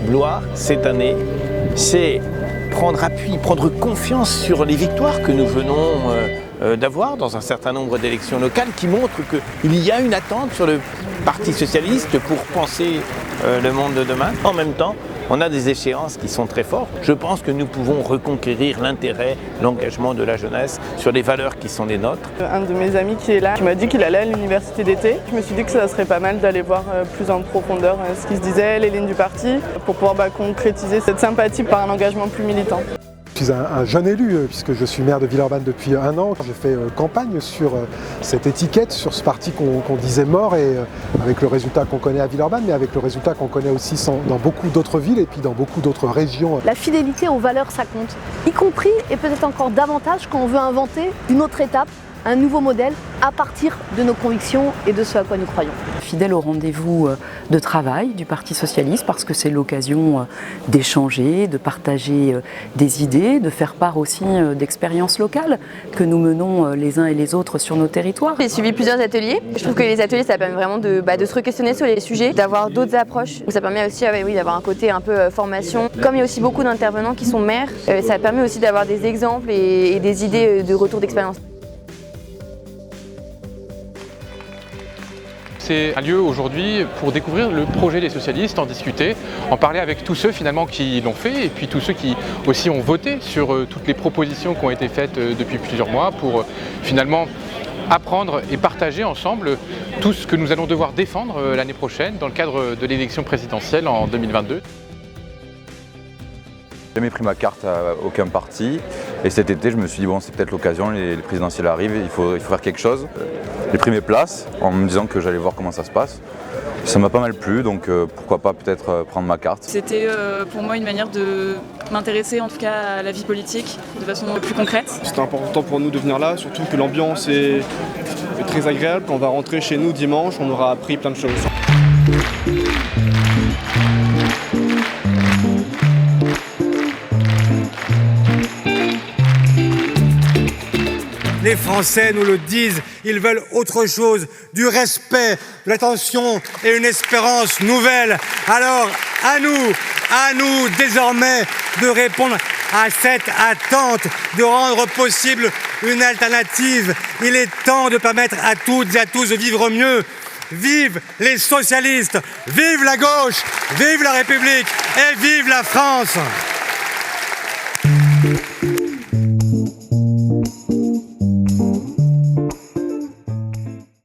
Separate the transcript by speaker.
Speaker 1: Blois, cette année, c'est prendre appui, prendre confiance sur les victoires que nous venons d'avoir dans un certain nombre d'élections locales qui montrent qu'il y a une attente sur le Parti socialiste pour penser le monde de demain. En même temps, on a des échéances qui sont très fortes. Je pense que nous pouvons reconquérir l'intérêt, l'engagement de la jeunesse sur les valeurs qui sont les nôtres.
Speaker 2: Un de mes amis qui est là, qui m'a dit qu'il allait à l'université d'été. Je me suis dit que ça serait pas mal d'aller voir plus en profondeur ce qui se disait, les lignes du parti, pour pouvoir concrétiser cette sympathie par un engagement plus militant.
Speaker 3: Je suis un jeune élu puisque je suis maire de Villeurbanne depuis 1 an. J'ai fait campagne sur cette étiquette, sur ce parti qu'on disait mort et avec le résultat qu'on connaît à Villeurbanne, mais avec le résultat qu'on connaît aussi dans beaucoup d'autres villes et puis dans beaucoup d'autres régions.
Speaker 4: La fidélité aux valeurs, ça compte, y compris et peut-être encore davantage quand on veut inventer une autre étape, un nouveau modèle à partir de nos convictions et de ce à quoi nous croyons.
Speaker 5: Fidèle au rendez-vous de travail du Parti socialiste parce que c'est l'occasion d'échanger, de partager des idées, de faire part aussi d'expériences locales que nous menons les uns et les autres sur nos territoires.
Speaker 6: J'ai suivi plusieurs ateliers. Je trouve que les ateliers, ça permet vraiment de se re-questionner sur les sujets, d'avoir d'autres approches. Ça permet aussi d'avoir un côté un peu formation. Comme il y a aussi beaucoup d'intervenants qui sont maires, ça permet aussi d'avoir des exemples et des idées de retour d'expérience.
Speaker 7: C'est un lieu aujourd'hui pour découvrir le projet des socialistes, en discuter, en parler avec tous ceux finalement qui l'ont fait et puis tous ceux qui aussi ont voté sur toutes les propositions qui ont été faites depuis plusieurs mois pour finalement apprendre et partager ensemble tout ce que nous allons devoir défendre l'année prochaine dans le cadre de l'élection présidentielle en 2022.
Speaker 8: J'ai jamais pris ma carte à aucun parti et cet été je me suis dit bon c'est peut-être l'occasion, les présidentielles arrivent, il faut faire quelque chose. J'ai pris mes places en me disant que j'allais voir comment ça se passe. Ça m'a pas mal plu donc pourquoi pas peut-être prendre ma carte.
Speaker 9: C'était pour moi une manière de m'intéresser en tout cas à la vie politique de façon plus concrète.
Speaker 10: C'était important pour nous de venir là, surtout que l'ambiance est très agréable. Quand on va rentrer chez nous dimanche, on aura appris plein de choses.
Speaker 11: Les Français nous le disent, ils veulent autre chose, du respect, de l'attention et une espérance nouvelle. Alors, à nous désormais de répondre à cette attente, de rendre possible une alternative. Il est temps de permettre à toutes et à tous de vivre mieux. Vive les socialistes, vive la gauche, vive la République et vive la France!